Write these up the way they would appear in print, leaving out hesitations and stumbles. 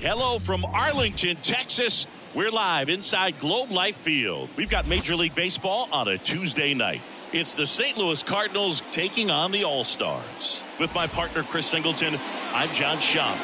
Hello from Arlington, Texas. We're live inside Globe Life Field. We've got Major League Baseball on a Tuesday night. It's the St. Louis Cardinals taking on the All-Stars. With my partner, Chris Singleton, I'm John Schaub.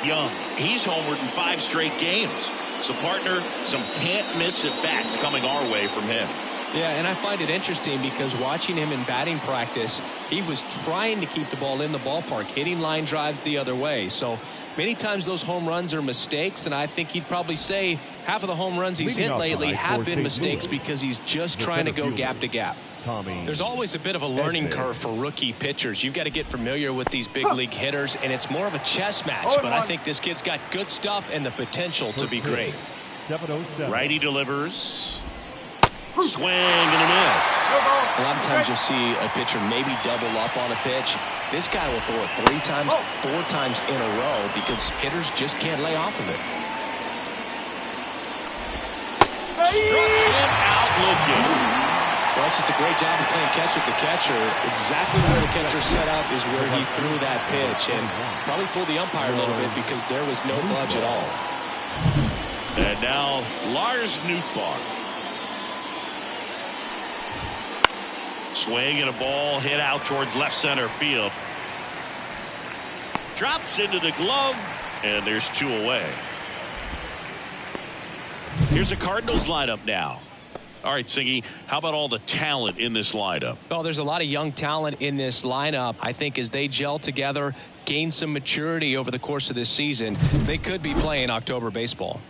Young, he's homered in 5 straight games. So, partner, some can't-miss at-bats coming our way from him. Yeah, and I find it interesting because watching him in batting practice, he was trying to keep the ball in the ballpark, hitting line drives the other way. So many times those home runs are mistakes, and I think he'd probably say half of the home runs he's hit lately have been mistakes because he's just trying to go gap to gap. There's always a bit of a learning curve for rookie pitchers. You've got to get familiar with these big league hitters, and it's more of a chess match. But I think this kid's got good stuff and the potential to be great. Righty delivers. Swing and a miss. A lot of times you'll see a pitcher maybe double up on a pitch. This guy will throw it 3 times, 4 times in a row because hitters just can't lay off of it. Struck him out looking. Well, it's just a great job of playing catch with the catcher. Exactly where the catcher set up is where he threw that pitch, and probably fooled the umpire a little bit because there was no budge at all. And now Lars Nootbaar. Swing and a ball hit out towards left center field. Drops into the glove, and there's 2 away. Here's a Cardinals lineup now. All right, Singy, how about all the talent in this lineup? Well, there's a lot of young talent in this lineup. I think as they gel together, gain some maturity over the course of this season, they could be playing October baseball.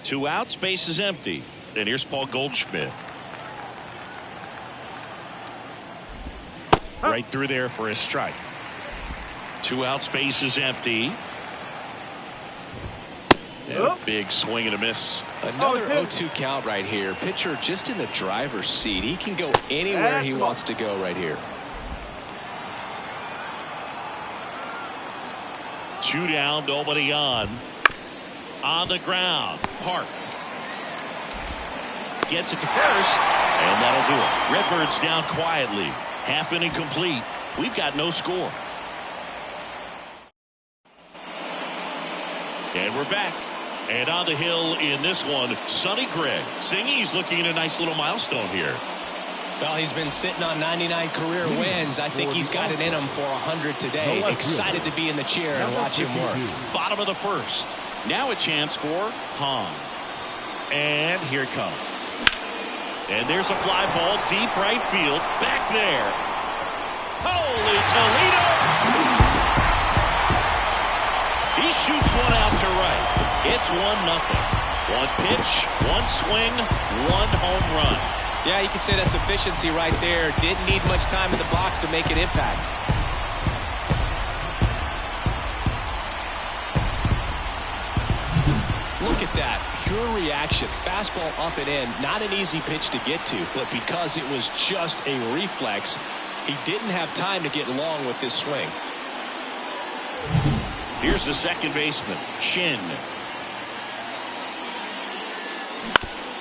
2 outs, base is empty. And here's Paul Goldschmidt. Right through there for a strike. 2 outs, base is empty. And a big swing and a miss. Another 0-2 count right here. Pitcher just in the driver's seat. He can go anywhere he wants to go right here. 2 down, nobody on. On the ground, Park. Gets it to first, and that'll do it. Redbirds down quietly. Half inning complete. We've got no score. And we're back. And on the hill in this one, Sonny Gregg. Singy's looking at a nice little milestone here. Well, he's been sitting on 99 career wins. I think he's got it in him for 100 today. Excited to be in the chair and watch him work. Bottom of the first. Now a chance for Hahn. And here it comes. And there's a fly ball deep right field. Back there. Holy Toledo! He shoots one out to right. It's 1-0. 1 pitch, 1 swing, 1 home run. Yeah, you could say that's efficiency right there. Didn't need much time in the box to make an impact. Look at that. Pure reaction. Fastball up and in. Not an easy pitch to get to, but because it was just a reflex, he didn't have time to get long with this swing. Here's the second baseman, Shin.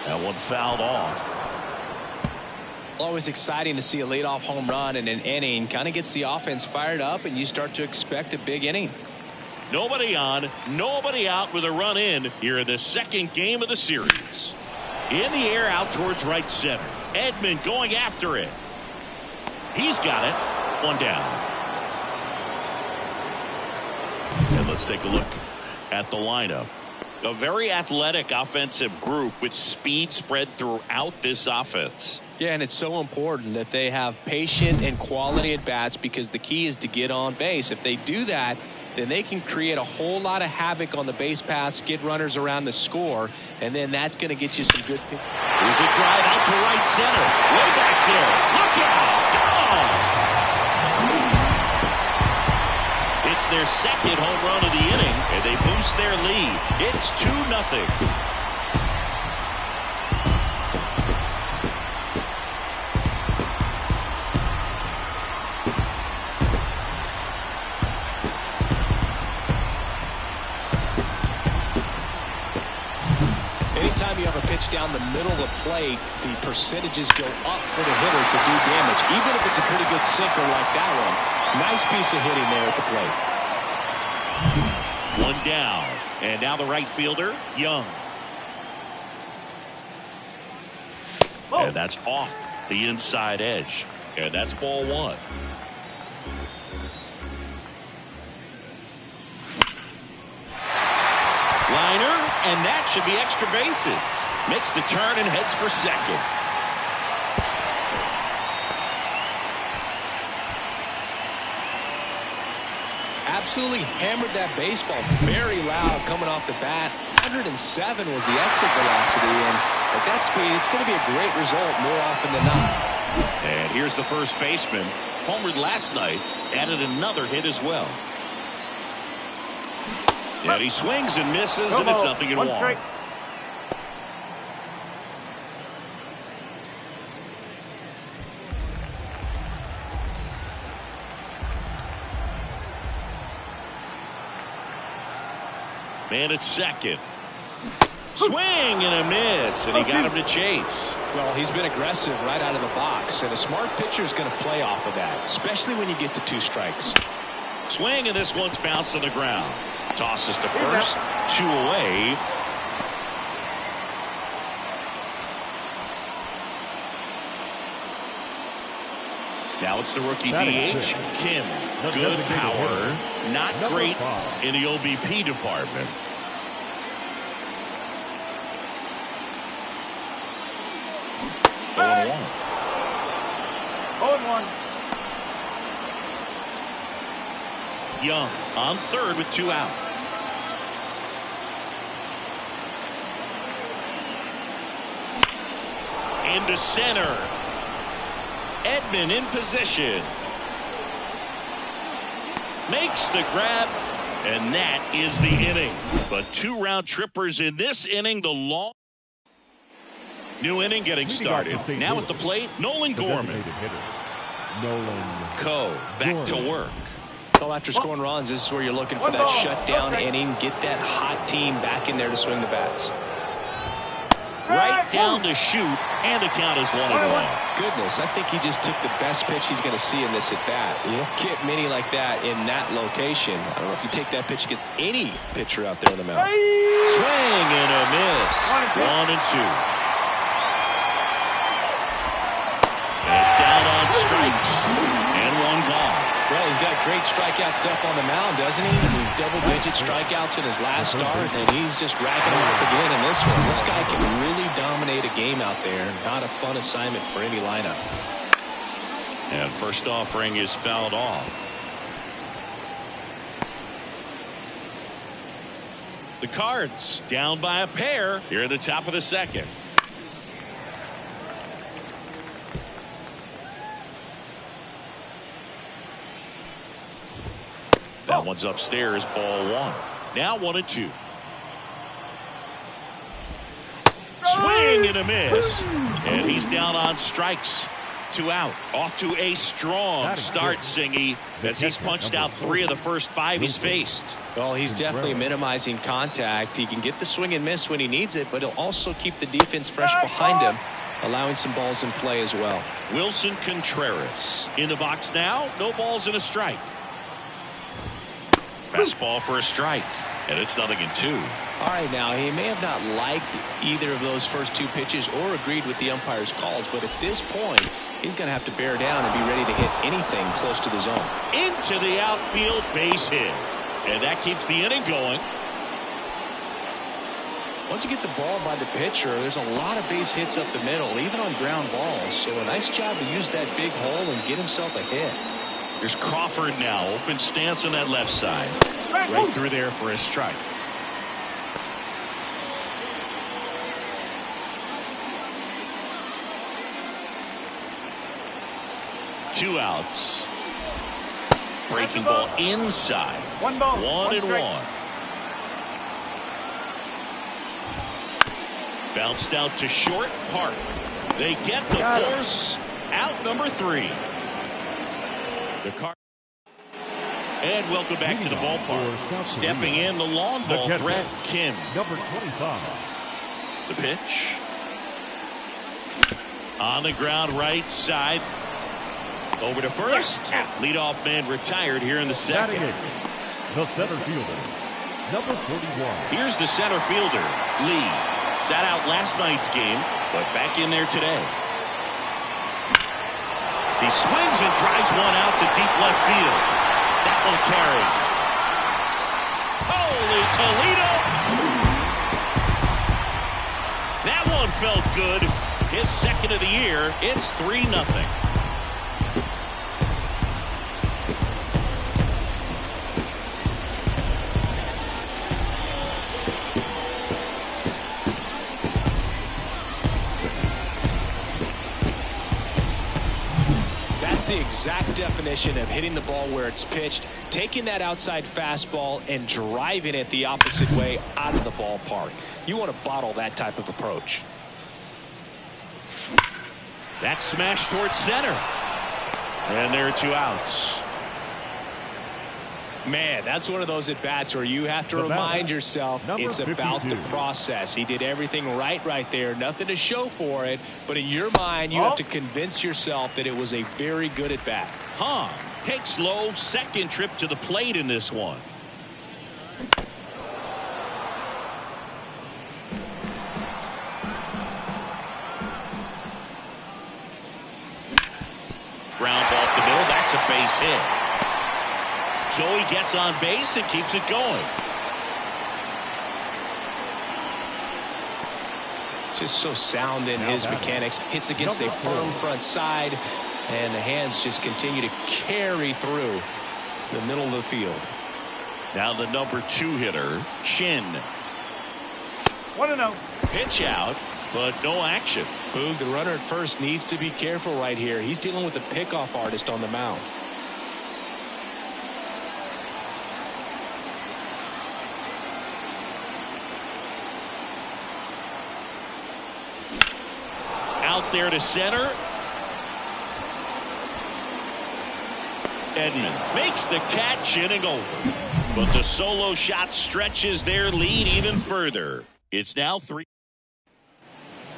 That one fouled off. Always exciting to see a leadoff home run in an inning. Kind of gets the offense fired up, and you start to expect a big inning. Nobody on, nobody out with a run in here in the second game of the series. In the air out towards right center. Edman going after it. He's got it. 1 down. And let's take a look at the lineup. A very athletic offensive group with speed spread throughout this offense. Yeah, and it's so important that they have patient and quality at bats because the key is to get on base. If they do that, then they can create a whole lot of havoc on the base paths, get runners around the score, and then that's going to get you some good things. Here's a drive out to right center. Way back there. Look out. Gone. It's their second home run of the inning, and they boost their lead. It's 2-0. Anytime you have a pitch down the middle of the plate, the percentages go up for the hitter to do damage, even if it's a pretty good sinker like that one. Nice piece of hitting there at the plate. One down. And now the right fielder, Young. And that's off the inside edge. And that's ball one. Liner, and that should be extra bases. Makes the turn and heads for second. Absolutely hammered that baseball. Very loud coming off the bat. 107 was the exit velocity, and at that speed, it's going to be a great result more often than not. And here's the first baseman. Homered last night, added another hit as well. And he swings and misses, and it's nothing in one. Man at second. Swing and a miss, and he got him to chase. Well, he's been aggressive right out of the box, and a smart pitcher is going to play off of that, especially when you get to 2 strikes. Swing, and this one's bounced on the ground. Tosses to first, 2 away. Now it's the rookie DH, Kim. Good power, not great in the OBP department. Hey. 0-1. Young on third with 2 out. Into center. Edman in position. Makes the grab, and that is the inning. But 2 round trippers in this inning. The long new inning getting started. Now at the plate, Nolan Gorman. Coe back to work. So after scoring runs, this is where you're looking for that shutdown inning. Get that hot team back in there to swing the bats. Right down to shoot, and the count is 1-1. Goodness, I think he just took the best pitch he's going to see in this at bat. You don't get many like that in that location. I don't know if you take that pitch against any pitcher out there on the mound. Swing and a miss. 1-2. And down on strikes, and 1 gone. Well, he's got great strikeout stuff on the mound, doesn't he? I mean, double-digit strikeouts in his last start, and he's just racking them up again in this one. This guy can really dominate a game out there. Not a fun assignment for any lineup. And first offering is fouled off. The Cards down by a pair here at the top of the second. That one's upstairs, ball 1. Now 1-2. Swing and a miss. And he's down on strikes. 2 out. Off to a strong start, Singy, as he's punched out 3 of the first 5 he's faced. Well, he's definitely minimizing contact. He can get the swing and miss when he needs it, but he'll also keep the defense fresh behind him, allowing some balls in play as well. Wilson Contreras in the box now. No balls and a strike. Fastball for a strike, and it's 0-2. All right, now, he may have not liked either of those first 2 pitches or agreed with the umpire's calls, but at this point, he's going to have to bear down and be ready to hit anything close to the zone. Into the outfield, base hit, and that keeps the inning going. Once you get the ball by the pitcher, there's a lot of base hits up the middle, even on ground balls, so a nice job to use that big hole and get himself a hit. Here's Crawford now. Open stance on that left side. Right through there for a strike. Two outs. Breaking ball inside. 1 ball. 1-1. Bounced out to short. Park. They get the force. Out number 3. The car. And welcome back to the ballpark. Stepping in the long ball threat, Kim. Number 25. The pitch. On the ground right side. Over to first. Leadoff man retired here in the second. The center fielder, number 41. Here's the center fielder, Lee. Sat out last night's game, but back in there today. He swings and drives one out to deep left field. That will carry. Holy Toledo! That one felt good. His second of the year. It's 3-0. That's the exact definition of hitting the ball where it's pitched, taking that outside fastball and driving it the opposite way out of the ballpark. You want to bottle that type of approach. That smash towards center. And there are 2 outs. Man, that's one of those at-bats where you have to remind yourself it's about the process. He did everything right there. Nothing to show for it. But in your mind, you have to convince yourself that it was a very good at-bat. Hahn takes low, second trip to the plate in this one. Ground ball up the middle. That's a base hit. Joey gets on base and keeps it going. Just so sound in his mechanics. Hits against a firm front side, and the hands just continue to carry through the middle of the field. Now the number 2 hitter, Shin. 1-0. Pitch out, but no action. Boog, the runner at first needs to be careful right here. He's dealing with a pickoff artist on the mound. Out there to center. Edman makes the catch, inning over. But the solo shot stretches their lead even further. It's now 3.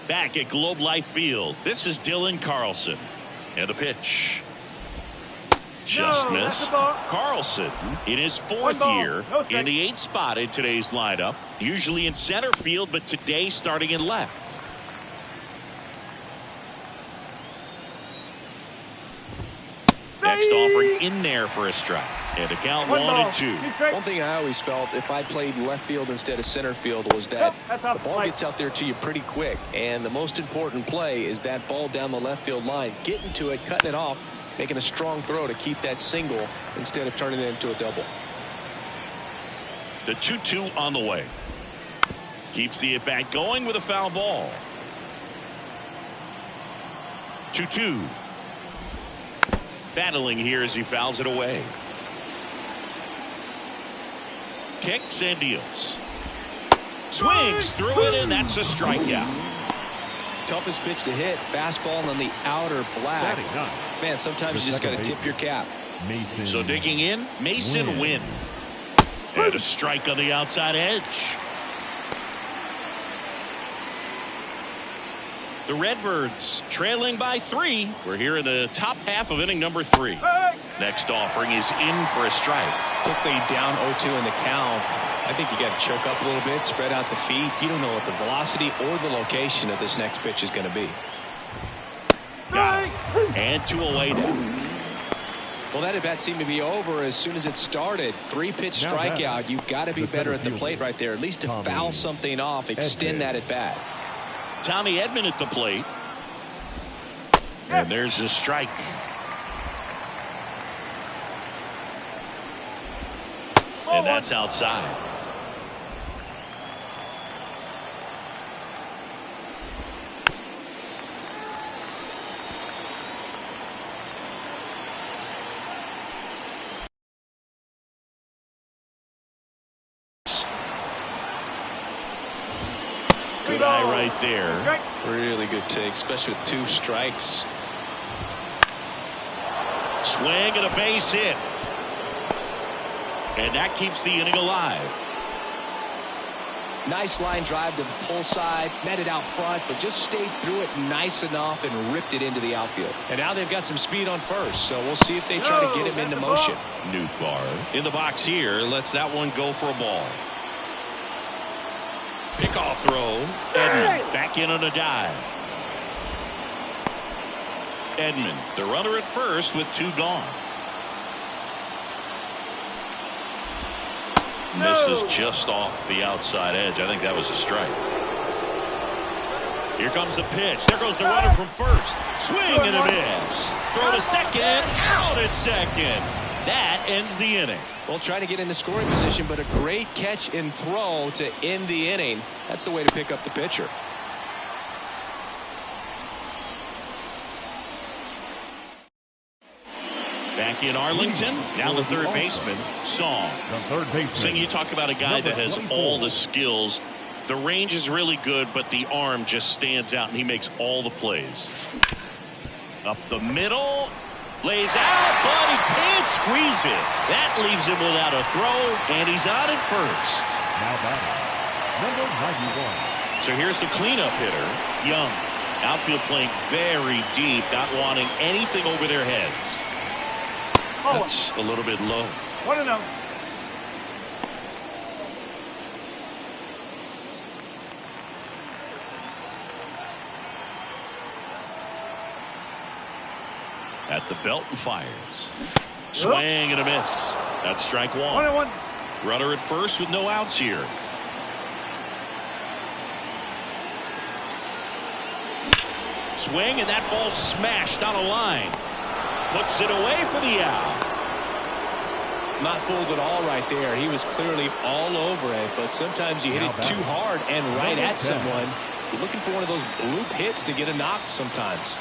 Back at Globe Life Field, this is Dylan Carlson. And a pitch. Just missed. Carlson in his 4th year in the 8th spot in today's lineup. Usually in center field, but today starting in left. Next offering in there for a strike. And the count 1-2. One thing I always felt if I played left field instead of center field was that the ball gets out there to you pretty quick. And the most important play is that ball down the left field line. Getting to it, cutting it off, making a strong throw to keep that single instead of turning it into a double. The 2-2 on the way. Keeps the at-bat going with a foul ball. 2-2. Battling here as he fouls it away. Kicks and deals. Swings through it, and that's a strikeout. Toughest pitch to hit, fastball on the outer black. Man, sometimes you just got to tip your cap. So digging in, Mason Wynn. And a strike on the outside edge. The Redbirds trailing by 3. We're here in the top half of inning number 3. Next offering is in for a strike. Quickly down 0-2 in the count. I think you got to choke up a little bit, spread out the feet. You don't know what the velocity or the location of this next pitch is going to be. Got it. And 2 away now. Well, that at bat seemed to be over as soon as it started. 3-pitch strikeout. You've got to be better at the plate right there, at least to foul something off, extend that at bat. Tommy Edman at the plate. And there's a strike. And that's outside. Good eye right there. Really good take, especially with 2 strikes. Swing and a base hit. And that keeps the inning alive. Nice line drive to the pull side, met it out front, but just stayed through it nice enough and ripped it into the outfield. And now they've got some speed on first, so we'll see if they try to get him into motion. Newt Bar in the box here lets that one go for a ball. Pickoff throw. Edman back in on a dive. Edman, the runner at first with 2 gone. Misses just off the outside edge. I think that was a strike. Here comes the pitch. There goes the runner from first. Swing and a miss. Throw to second. Out at second. That ends the inning. Well, trying to get into scoring position, but a great catch and throw to end the inning. That's the way to pick up the pitcher. Back in Arlington, down the third baseman, Song. Sing, you talk about a guy that has all the skills. The range is really good, but the arm just stands out, and he makes all the plays. Up the middle, lays out, but he can't squeeze it. That leaves him without a throw, and he's on at first. Now batting, number 91. So here's the cleanup hitter, Young. Outfield playing very deep, not wanting anything over their heads. That's a little bit low. 1-0. At the belt and fires. Swing and a miss. That's strike 1. 1-1. Runner at first with no outs here. Swing, and that ball smashed on a line. Puts it away for the out. Not fooled at all right there. He was clearly all over it, but sometimes you hit it too hard and right at someone. You're looking for one of those bloop hits to get a knock sometimes.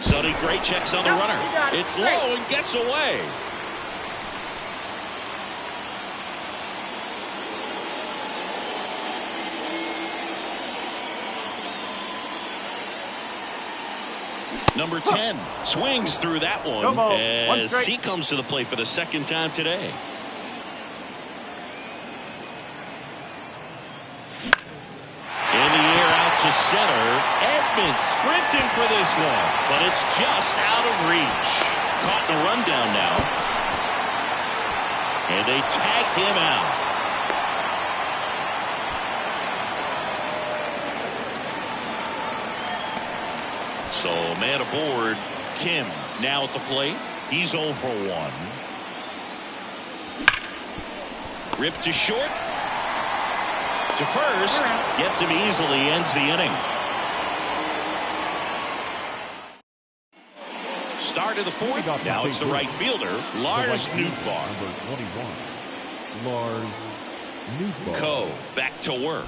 Sonny Gray checks on the runner. It's low and gets away. Number 10 swings through that one as he comes to the plate for the second time today. In the air out to center. Edman sprinting for this one, but it's just out of reach. Caught in a rundown now. And they tag him out. So man aboard, Kim now at the plate. He's 0 for 1. Ripped to short. To first. Gets him easily, ends the inning. Start of the 4th. Now it's the right fielder, Lars Nootbaar. Number 21. Lars Nootbaar. Co back to work.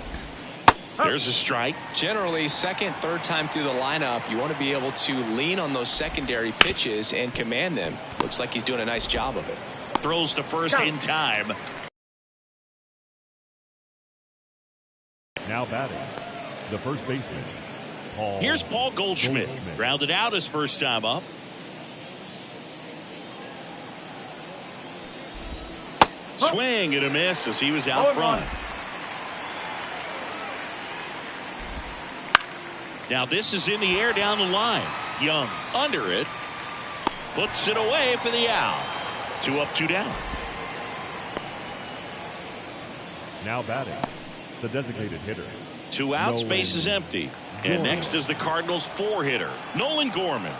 There's a strike. Generally, second, third time through the lineup, you want to be able to lean on those secondary pitches and command them. Looks like he's doing a nice job of it. Throws to first in time. Now batting, the first baseman, Paul. Here's Paul Goldschmidt. Grounded out his first time up. Swing and a miss as he was out front. Now this is in the air down the line. Young under it. Puts it away for the out. 2 up, 2 down. Now batting, the designated hitter. 2 outs, base is empty. And next is the Cardinals 4-hitter, Nolan Gorman.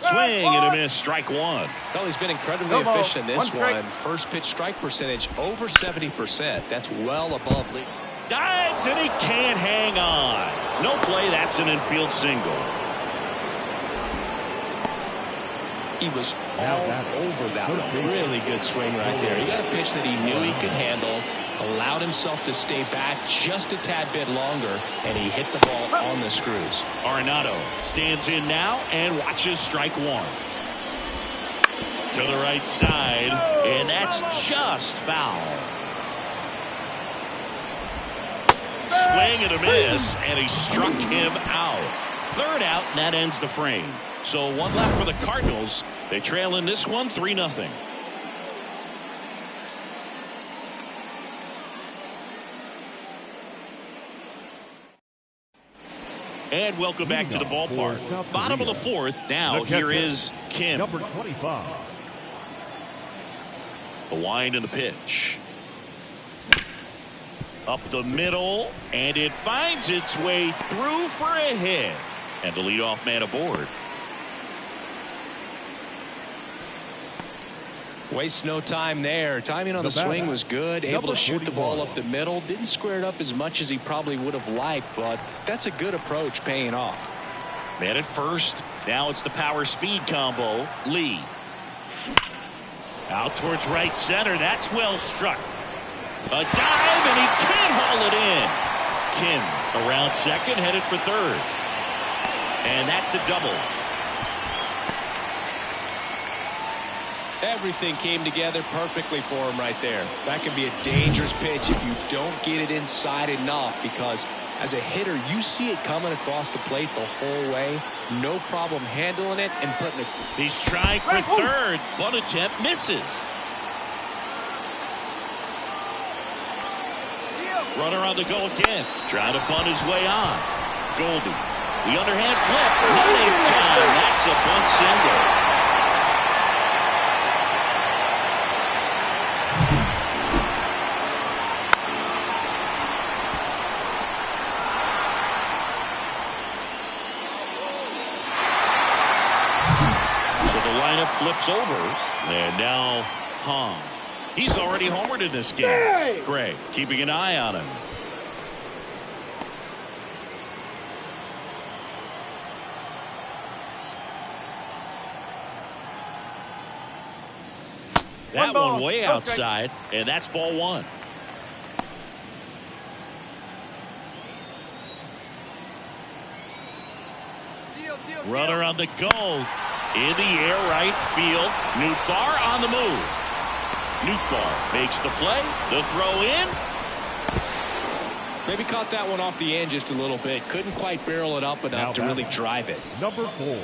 Swing and a miss, strike 1. Well, he's been incredibly efficient in this one. First pitch strike percentage over 70%. That's well above league. Dives and he can't hang on. No play, that's an infield single. He was all over that one. Really good swing right there. He got a pitch that he knew he could handle, allowed himself to stay back just a tad bit longer, and he hit the ball on the screws. Arenado stands in now and watches strike 1. To the right side, and that's just foul. Swing and a miss, and he struck him out. 3rd out, and that ends the frame. So 1 left for the Cardinals. They trail in this one 3-0. And welcome back to the ballpark. Bottom of the 4th. Now here is Kim. Number 25. The wind and the pitch. Up the middle, and it finds its way through for a hit. And the leadoff man aboard. Waste no time there. Timing on the swing was good. Able to shoot the ball up the middle. Didn't square it up as much as he probably would have liked, but that's a good approach, paying off. Man at first. Now it's the power speed combo. Lee. Out towards right center. That's well struck. A dive, and he can't haul it in. Kim around second, headed for third. And that's a double. Everything came together perfectly for him right there. That can be a dangerous pitch if you don't get it inside enough, because as a hitter, you see it coming across the plate the whole way. No problem handling it and putting it. He's trying for third. Bunt attempt misses. Runner on the go again. Trying to bunt his way on. Goldie. The underhand flip. Not in time. That's a bunt single. Flips over, and now Hong. He's already homered in this game. Gray keeping an eye on him. That one way outside, and that's ball one. Runner on the go. In the air, right field. Nootbaar on the move. Nootbaar makes the play. The throw in. Maybe caught that one off the end just a little bit. Couldn't quite barrel it up enough to really drive it. Number 4.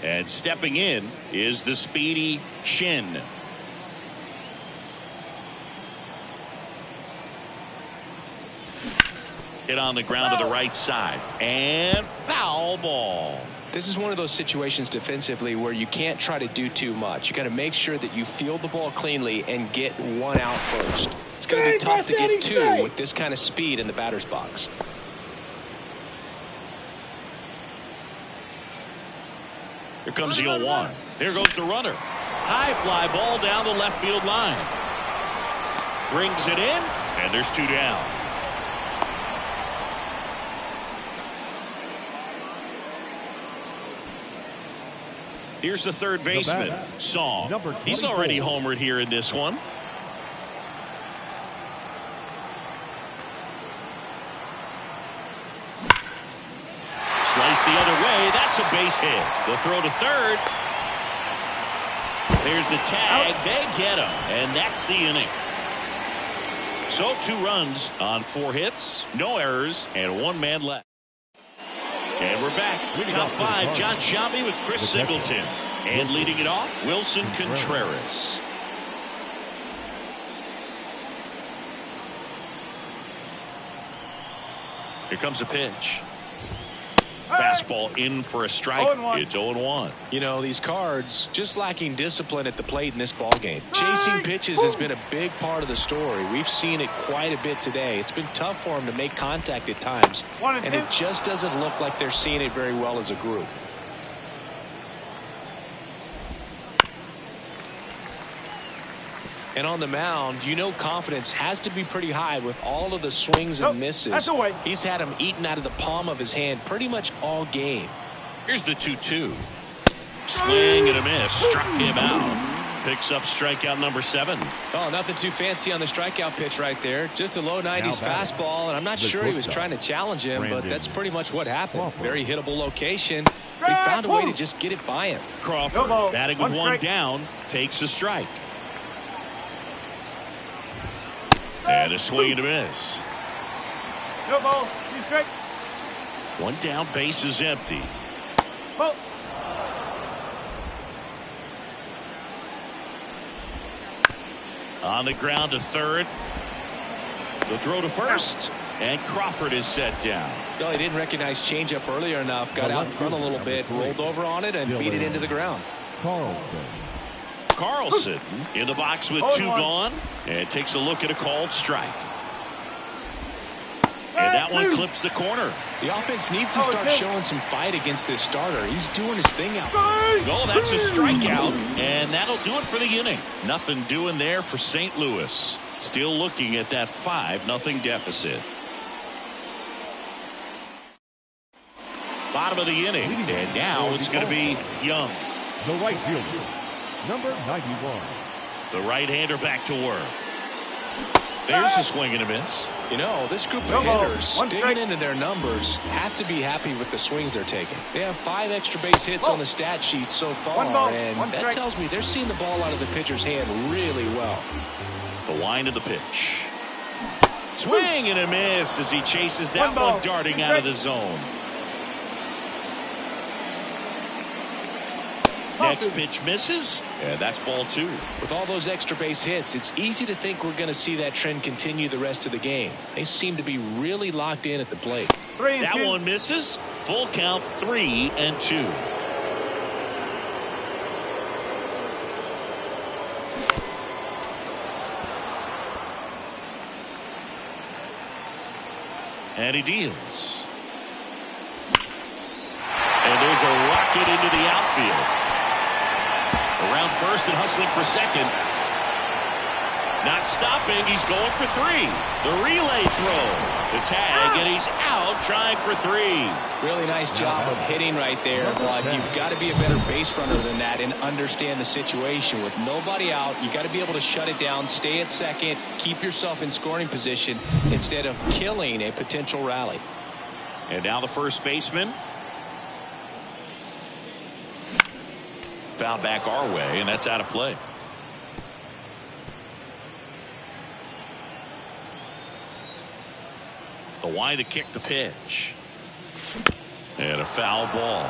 And stepping in is the speedy Shin. Hit on the ground to the right side, and foul ball. This is one of those situations defensively where you can't try to do too much. You got to make sure that you field the ball cleanly and get one out first. It's going to be tough to get two with this kind of speed in the batter's box. Here comes the 0-1. Here goes the runner. High fly ball down the left field line. Brings it in, and there's 2 down. Here's the third baseman, Song. He's already homered here in this one. Slice the other way. That's a base hit. The throw to third. There's the tag. They get him. And that's the inning. So 2 runs on 4 hits, no errors, and 1 man left. And we're back. Top 5, John Shambi with Chris Singleton. And leading it off, Wilson Contreras. Here comes a pitch. Fastball in for a strike. It's 0-1. You know, these Cards just lacking discipline at the plate in this ballgame. Chasing pitches has been a big part of the story. We've seen it quite a bit today. It's been tough for them to make contact at times, and it just doesn't look like they're seeing it very well as a group. And on the mound, you know, confidence has to be pretty high with all of the swings and misses. He's had them eaten out of the palm of his hand pretty much all game. Here's the 2-2. Swing and a miss. Struck him out. Picks up strikeout number 7. Oh, nothing too fancy on the strikeout pitch right there. Just a low 90s fastball, and I'm not sure he was trying to challenge him, but that's pretty much what happened. Very hittable location, but he found a way to just get it by him. Crawford, batting with 1 down, takes a strike. And a swing and a miss. No ball. 1 down, base is empty. Ball. On the ground to third. The throw to first. And Crawford is set down. Well, he didn't recognize changeup earlier enough. Got out in front a little bit, rolled over on it, and beat it into the ground. Carlson. Carlson in the box with 2 gone and takes a look at a called strike. And that one clips the corner. The offense needs to start showing some fight against this starter. He's doing his thing out there. Oh, that's a strikeout, and that'll do it for the inning. Nothing doing there for St. Louis. Still looking at that 5-0 deficit. Bottom of the inning, and now it's going to be Young. The right fielder, number 91. The right-hander back to work. There's a swing and a miss. You know, this group of hitters digging into their numbers have to be happy with the swings they're taking. They have 5 extra base hits on the stat sheet so far, and that tells me they're seeing the ball out of the pitcher's hand really well. The wind of the pitch. Swing and a miss as he chases that one darting out of the zone. Next pitch misses, and that's ball 2. With all those extra base hits, it's easy to think we're going to see that trend continue the rest of the game. They seem to be really locked in at the plate. That one misses. Full count, 3-2. And he deals. And there's a rocket into the outfield. Around first and hustling for second. Not stopping. He's going for 3. The relay throw. The tag, and he's out trying for 3. Really nice job of hitting right there, but you've got to be a better base runner than that and understand the situation. With nobody out, you got to be able to shut it down, stay at second, keep yourself in scoring position instead of killing a potential rally. And now the first baseman. Foul back our way, and that's out of play. The wind to kick the pitch. And a foul ball.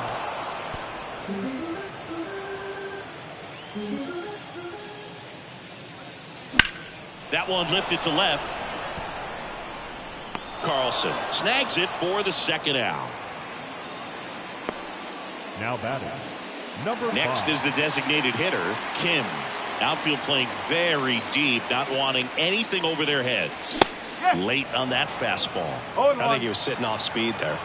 That one lifted to left. Carlson snags it for the second out. Now batting, number 5. Next is the designated hitter, Kim. Outfield playing very deep, not wanting anything over their heads. Late on that fastball. I think he was sitting off speed there.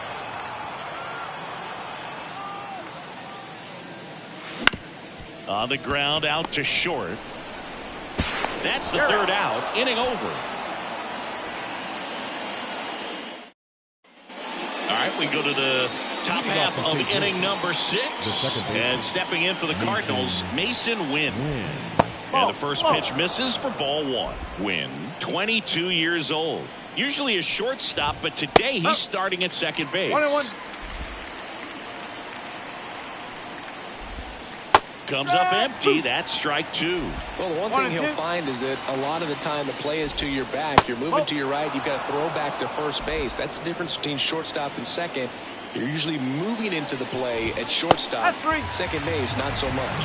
On the ground, out to short. That's the third out. Inning over. All right, we go to the top half of inning number 6. And stepping in for the Cardinals, Mason Wynn. And the first pitch misses for ball 1. Wynn, 22 years old. Usually a shortstop, but today he's starting at second base. 1-1. Comes up empty. That's strike 2. Well, the one thing he'll find is that a lot of the time the play is to your back. You're moving to your right. You've got to throw back to first base. That's the difference between shortstop and second. You're usually moving into the play at shortstop. Second base, not so much.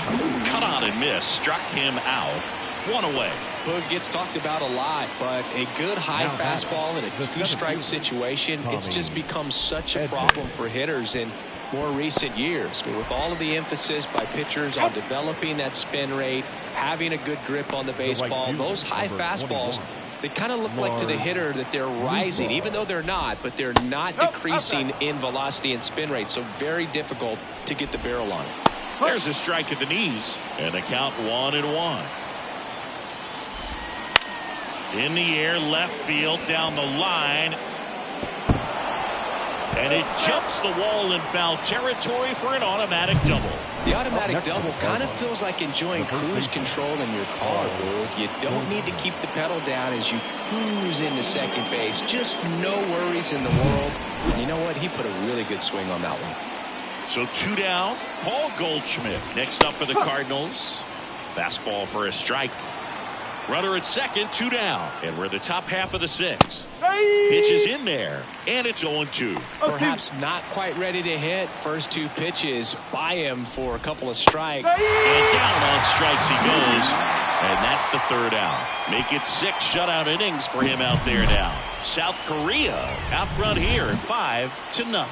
Cut on and miss. Struck him out. 1 away. Boog gets talked about a lot, but a good high fastball in a 2-strike situation, it's just become such a problem for hitters in more recent years. But with all of the emphasis by pitchers on developing that spin rate, having a good grip on the baseball, those high fastballs, they kind of look like to the hitter that they're rising, even though they're not, but they're not decreasing in velocity and spin rate, so very difficult to get the barrel on it. There's a strike at the knees, and the count 1-1. In the air, left field, down the line. And it jumps the wall in foul territory for an automatic double. The automatic double kind of feels like enjoying cruise control in your car, Boog. You don't need to keep the pedal down as you cruise into second base. Just no worries in the world. And you know what? He put a really good swing on that one. So 2 down. Paul Goldschmidt next up for the Cardinals. Fastball for a strike. Runner at second, 2 down. And we're the top half of the 6th. Pitch is in there, and it's 0-2. Perhaps not quite ready to hit. First 2 pitches by him for a couple of strikes. And down on strikes he goes. And that's the 3rd out. Make it 6 shutout innings for him out there now. South Korea out front here at 5-0.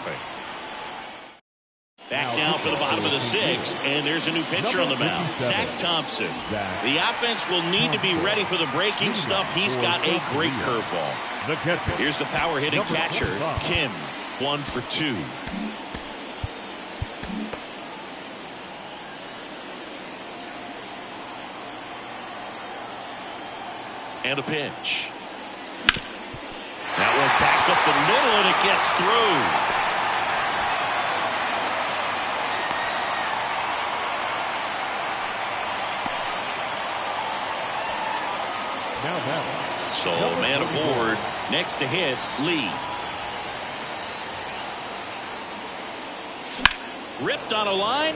Back now for the bottom of the sixth, and there's a new pitcher on the mound, Zach Thompson. The offense will need to be ready for the breaking stuff. He's got a great curveball. Here's the power-hitting catcher, Kim, 1 for 2. And a pitch. That one back up the middle, and it gets through. So man aboard. Next to hit, Lee. Ripped on a line.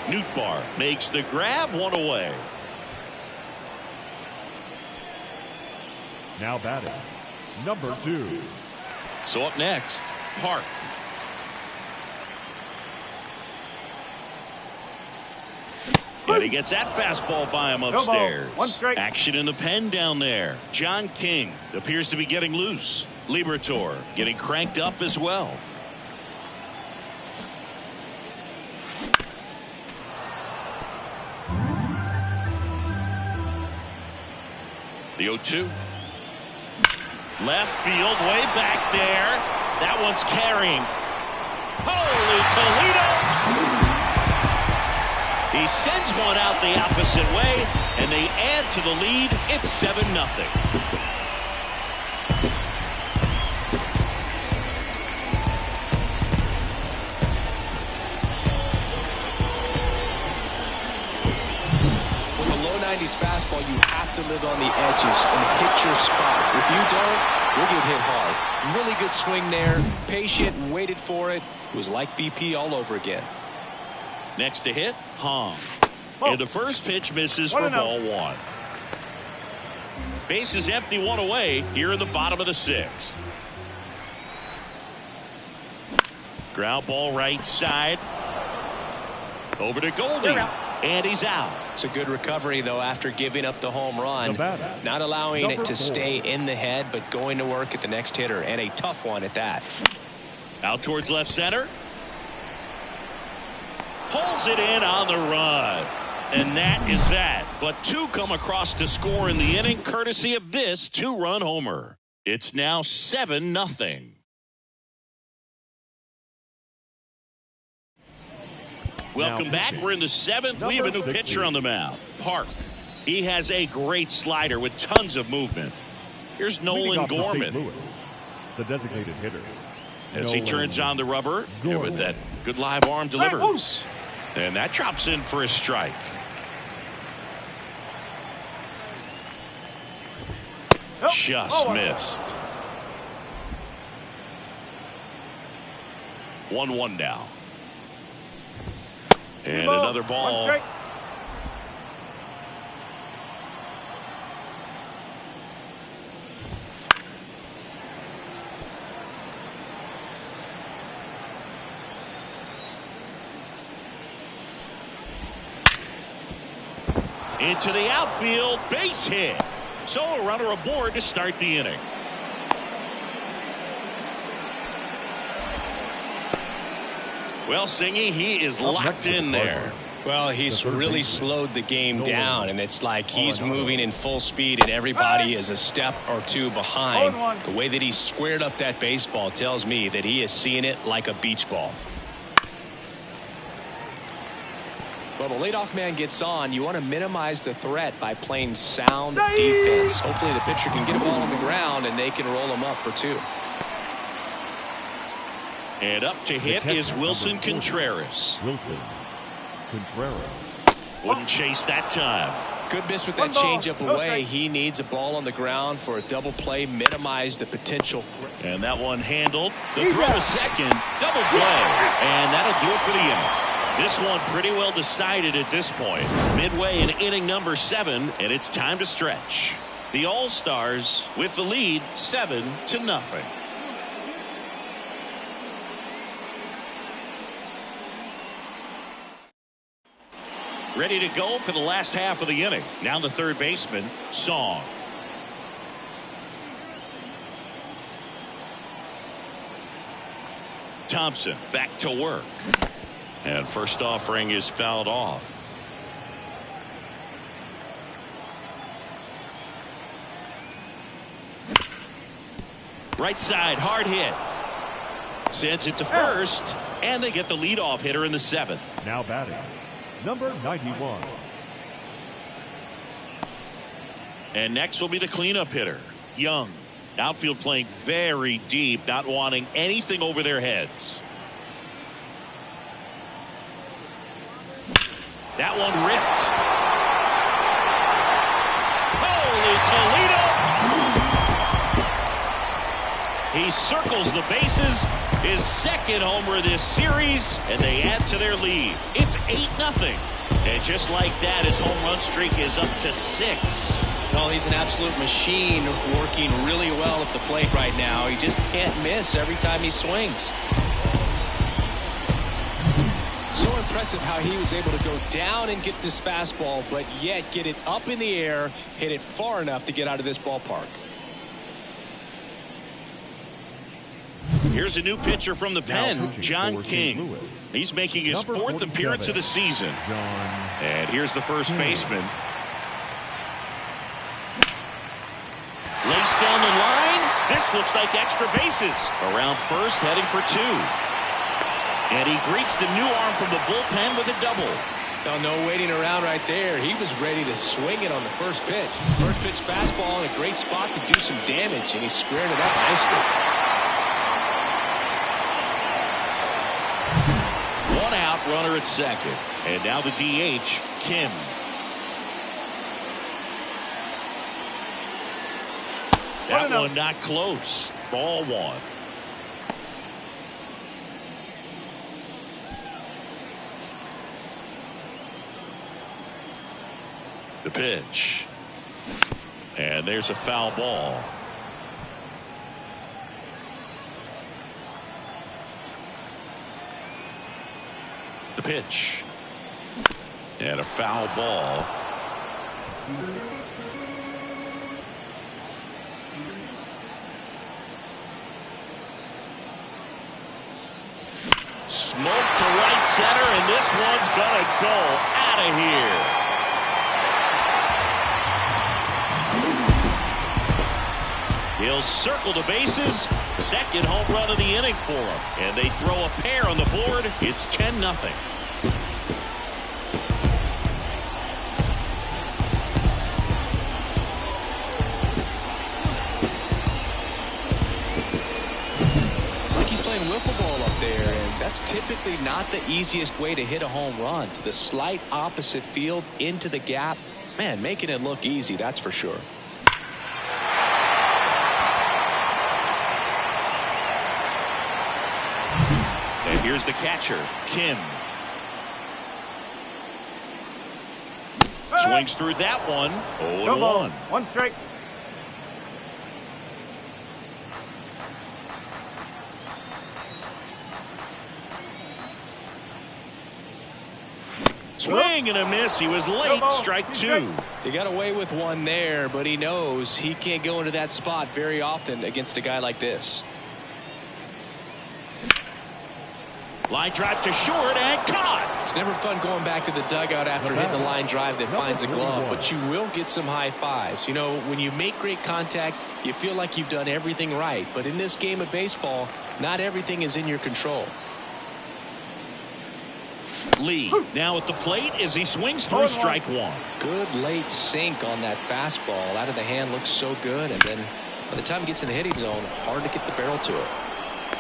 Nootbaar makes the grab, 1 away. Now batting, number 2. So up next, Park. And he gets that fastball by him upstairs. No ball. 1 strike. Action in the pen down there. John King appears to be getting loose. Liberatore getting cranked up as well. The 0-2. Left field, way back there. That one's carrying. Holy Toledo! He sends one out the opposite way, and they add to the lead. It's 7-0. With a low 90s fastball, you have to live on the edges and hit your spots. If you don't, you'll get hit hard. Really good swing there. Patient, waited for it. It was like BP all over again. Next to hit, Hong. And the first pitch misses for ball 1. Base is empty, 1 away here in the bottom of the 6th. Ground ball right side. Over to Goldie. And he's out. It's a good recovery, though, after giving up the home run. Not allowing it to stay in the head, but going to work at the next hitter. And a tough one at that. Out towards left center. Pulls it in on the run. And that is that. But 2 come across to score in the inning, courtesy of this 2-run homer. It's now 7-0. Welcome back. We're in the 7th. We have a new pitcher on the mound, Park. He has a great slider with tons of movement. Here's Nolan Gorman. The designated hitter. As he turns on the rubber, and with that good live arm delivers. And that drops in for a strike. Just missed. 1-1 now. And another ball. Into the outfield, base hit. So a runner aboard to start the inning. Well, Singy, he is locked in there. Well, he's really slowed the game down, and it's like he's moving in full speed, and everybody is a step or 2 behind. The way that he squared up that baseball tells me that he is seeing it like a beach ball. Well, the leadoff man gets on. You want to minimize the threat by playing sound defense. Hopefully the pitcher can get a ball on the ground and they can roll him up for 2. And up to hit is Wilson Contreras. Wouldn't chase that time. Good miss with that changeup away. He needs a ball on the ground for a double play, minimize the potential threat. And that one handled. The throw to second, double play. And that'll do it for the inning. This one pretty well decided at this point. Midway in inning number 7, and it's time to stretch. The All-Stars with the lead 7-0. Ready to go for the last half of the inning. Now the third baseman, Song. Thompson back to work. And first offering is fouled off. Right side, hard hit. Sends it to first, and they get the leadoff hitter in the 7th. Now batting, number 91. And next will be the cleanup hitter, Young. Outfield playing very deep, not wanting anything over their heads. That one ripped. Holy Toledo! He circles the bases, his second homer of this series, and they add to their lead. It's 8-0. And just like that, his home run streak is up to 6. No, he's an absolute machine, working really well at the plate right now. He just can't miss every time he swings. So impressive how he was able to go down and get this fastball, but yet get it up in the air, hit it far enough to get out of this ballpark. Here's a new pitcher from the pen, John King. He's making his 4th appearance of the season. And here's the first baseman. Laced down the line. This looks like extra bases. Around first, heading for 2. And he greets the new arm from the bullpen with a double. No waiting around right there. He was ready to swing it on the first pitch. First pitch fastball in a great spot to do some damage, and he squared it up nicely. One out, runner at second. And now the DH, Kim. That one not close. Ball 1. The pitch. And there's a foul ball. The pitch. And a foul ball. Smoke to right center, and this one's gonna go out of here. He'll circle the bases. Second home run of the inning for him. And they throw a pair on the board. It's 10-0. It's like he's playing wiffle ball up there, and that's typically not the easiest way to hit a home run. To the slight opposite field, into the gap. Man, making it look easy, that's for sure. And here's the catcher, Kim. Swings through that one. 0-1. 1 strike. Swing and a miss. He was late. Strike 2. He got away with one there, but he knows he can't go into that spot very often against a guy like this. Line drive to short and caught. It's never fun going back to the dugout after hitting a line drive that finds a glove, but you will get some high fives. You know, when you make great contact, you feel like you've done everything right. But in this game of baseball, not everything is in your control. Lee now at the plate as he swings through strike 1. Good late sink on that fastball. Out of the hand looks so good, and then by the time it gets in the hitting zone, hard to get the barrel to it.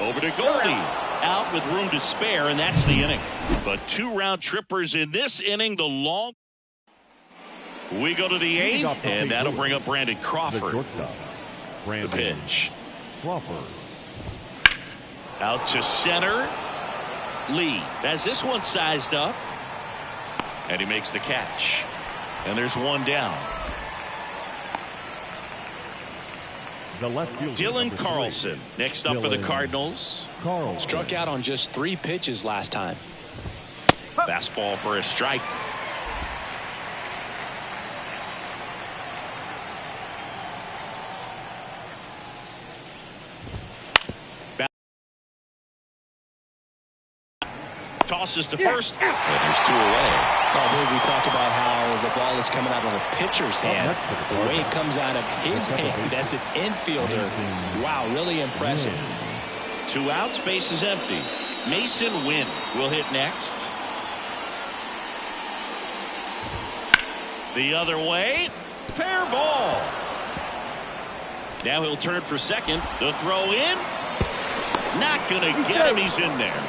Over to Goldie. Out with room to spare, and that's the inning. But 2 round trippers in this inning. The long. We go to the 8th, and that'll bring up Brandon Crawford. The pitch. Crawford. Out to center. Lee has this one sized up, and he makes the catch. And there's one down. The left fielder, Dylan Carlson next up for the Cardinals. Struck out on just 3 pitches last time. Fastball for a strike. tosses to first. And there's 2 away. Oh, we talk about how the ball is coming out of the pitcher's hand. The way it comes out of his hand as an infielder. Wow, really impressive. 2 outs, base is empty. Mason Wynn will hit next. The other way. Fair ball. Now he'll turn for second. The throw in. Not going to get him. He's in there.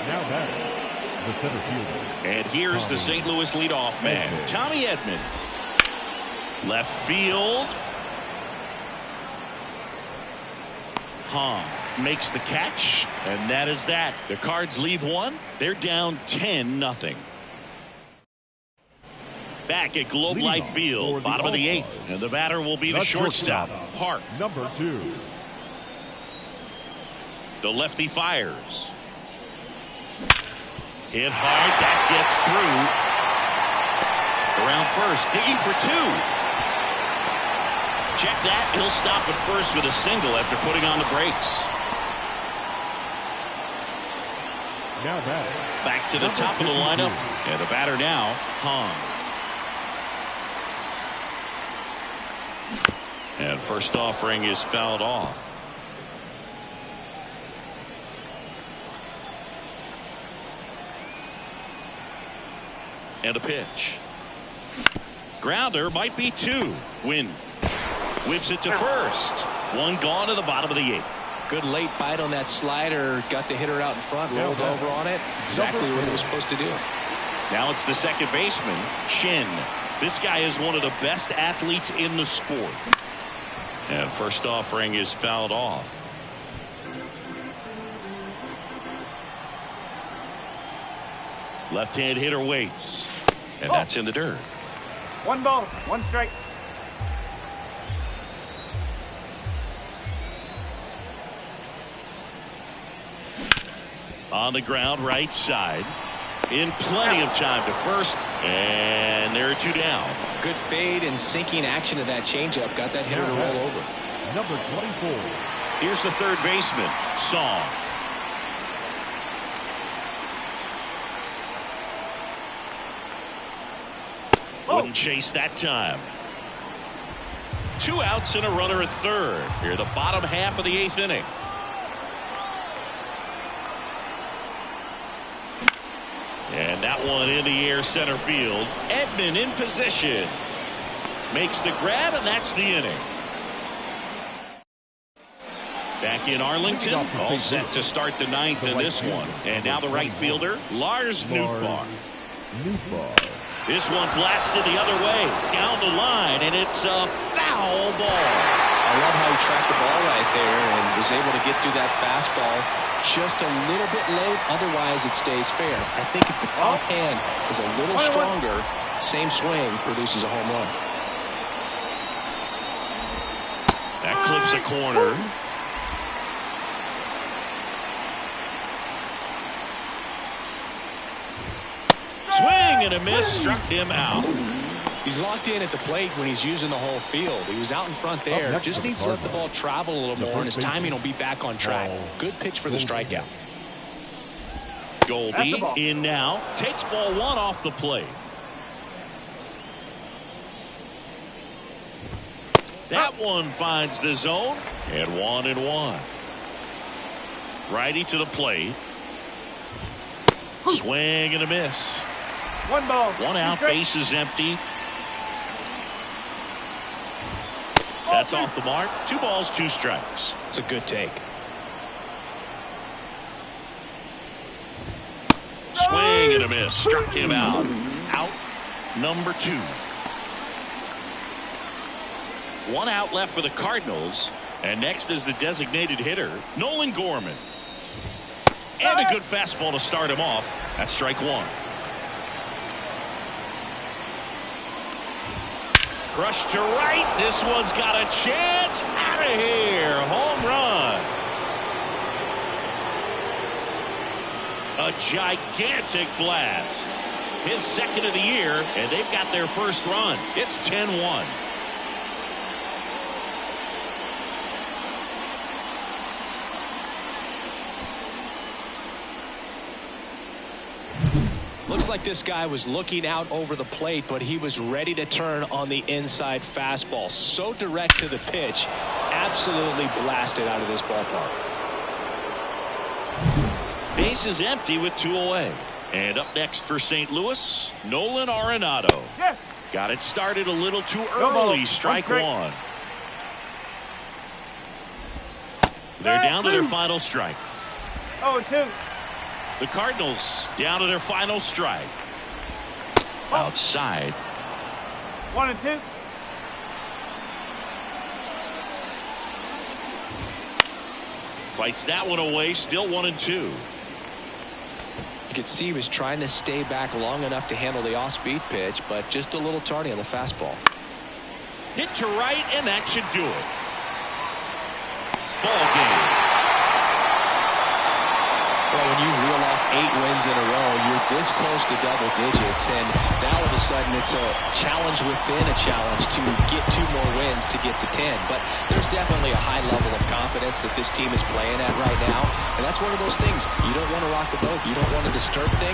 Now batting, the center fielder. And here's the St. Louis leadoff man, Tommy Edman. Left field. Hahn makes the catch, and that is that. The Cards leave 1. They're down 10-0. Back at Globe Life Field, bottom of the 8th, and the batter will be the shortstop, Park. Number 2. The lefty fires. Hit hard, that gets through. Around first, digging for 2. Check that, he'll stop at first with a single after putting on the brakes. Now batting. Back to the top of the lineup, and the batter now, Hahn. And first offering is fouled off. And a pitch. Grounder might be 2. Wynn whips it to first. 1 gone to the bottom of the 8th. Good late bite on that slider. Got the hitter out in front, rolled over on it. Exactly what it was supposed to do. Now it's the second baseman, Shin. This guy is one of the best athletes in the sport. And first offering is fouled off. Left-hand hitter waits. And that's in the dirt. 1 ball, 1 strike. On the ground, right side. In plenty of time to first. And there are 2 down. Good fade and sinking action of that changeup. Got that hitter to roll over. Number 24. Here's the third baseman, Song. Wouldn't chase that time. 2 outs and a runner at third. Here, the bottom half of the 8th inning. And that one in the air center field. Edman in position. Makes the grab, and that's the inning. Back in Arlington, all set to start the 9th in this one. And now the right fielder, Lars Nootbaar. This one blasted the other way, down the line, and it's a foul ball. I love how he tracked the ball right there and was able to get through that fastball just a little bit late. Otherwise, it stays fair. I think if the top hand is a little stronger, same swing produces a home run. That clips a corner. Swing and a miss, struck him out. He's locked in at the plate when he's using the whole field. He was out in front there. Just needs to let the ball travel a little more, and his timing will be back on track. Good pitch for the strikeout. Goldie in now. Takes ball 1 off the plate. That one finds the zone. And 1-1. Righty to the plate. Swing and a miss. 1 ball. 1 out, base is empty. That's off the mark. 2 balls, 2 strikes. It's a good take. Swing and a miss. Struck him out. Out number 2. 1 out left for the Cardinals. And next is the designated hitter, Nolan Gorman. And a good fastball to start him off. That's strike 1. Crushed to right. This one's got a chance. Out of here. Home run. A gigantic blast. His second of the year, and they've got their first run. It's 10-1. Looks like this guy was looking out over the plate, but he was ready to turn on the inside fastball. So direct to the pitch. Absolutely blasted out of this ballpark. Base is empty with 2 away. And up next for St. Louis, Nolan Arenado. Yes. Got it started a little too No ball. early. Strike One one. They're down to their final strike. 0-2. The Cardinals down to their final strike. Outside. 1-2. Fights that one away. Still 1-2. You could see he was trying to stay back long enough to handle the off-speed pitch, but just a little tardy on the fastball. Hit to right, and that should do it. Ball game. Well, when you reel off 8 wins in a row, you're this close to double digits, and now all of a sudden it's a challenge within a challenge to get 2 more wins to get to 10. But there's definitely a high level of confidence that this team is playing at right now, and that's one of those things. You don't want to rock the boat. You don't want to disturb things.